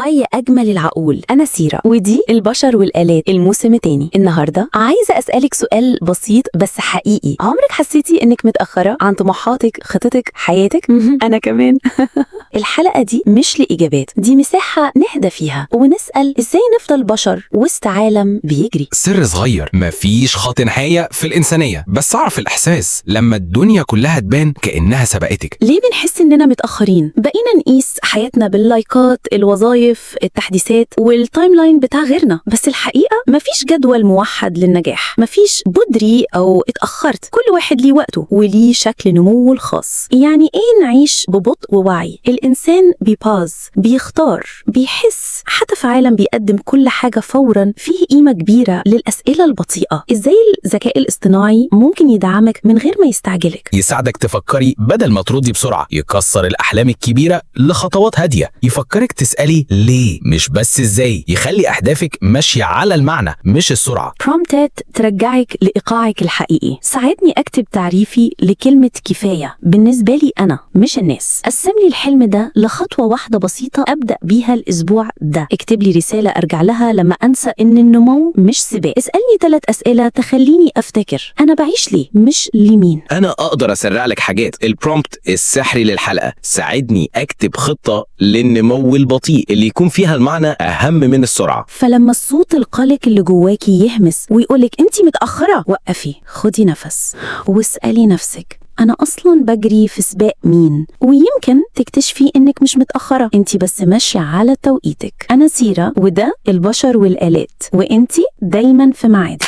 هاي أجمل العقول، أنا سيرة ودي البشر والآلات الموسم التاني. النهاردة عايزة أسألك سؤال بسيط بس حقيقي. عمرك حسيتي إنك متأخرة عن طموحاتك، خطتك، حياتك؟ أنا كمان. الحلقة دي مش لإجابات، دي مساحة نهدى فيها ونسأل إزاي نفضل بشر وسط عالم بيجري. سر صغير، مفيش خط نهاية في الإنسانية، بس أعرف الإحساس لما الدنيا كلها تبان كأنها سبقتك. ليه بنحس إننا متأخرين؟ بقينا نقيس حياتنا باللايكات، الوظائف، التحديثات والتايم لاين بتاع غيرنا، بس الحقيقة مفيش جدول موحد للنجاح، مفيش بدري أو اتأخرت، كل واحد ليه وقته وليه شكل نموه الخاص. يعني إيه نعيش ببطء ووعي؟ الإنسان بيباز، بيختار، بيحس، حتى في عالم بيقدم كل حاجة فوراً فيه قيمة كبيرة للأسئلة البطيئة. إزاي الذكاء الاصطناعي ممكن يدعمك من غير ما يستعجلك؟ يساعدك تفكري بدل ما تردي بسرعة، يكسر الأحلام الكبيرة لخطوات هادية، يفكرك تسألي ليه مش بس إزاي، يخلي أهدافك ماشية على المعنى مش السرعة. برومبتات ترجعك لإيقاعك الحقيقي. ساعدني أكتب تعريفي لكلمة كفاية بالنسبة لي أنا مش الناس. قسم لي الحلم ده لخطوة واحدة بسيطة أبدأ بيها الأسبوع ده. اكتب لي رسالة أرجع لها لما أنسى إن النمو مش سباق. اسألني 3 أسئلة تخليني أفتكر أنا بعيش ليه مش لمين. أنا أقدر أسرع لك حاجات. البرومبت السحري للحلقة، ساعدني أكتب خطة للنمو البطيء اللي يكون فيها المعنى أهم من السرعة. فلما الصوت القلق اللي جواكي يهمس ويقولك أنتي متأخرة، وقفي، خدي نفس واسألي نفسك أنا أصلاً بجري في سباق مين؟ ويمكن تكتشفي إنك مش متأخرة، أنتي بس ماشية على توقيتك. أنا سيرة وده البشر والآلات، وأنتي دايماً في ميعادك.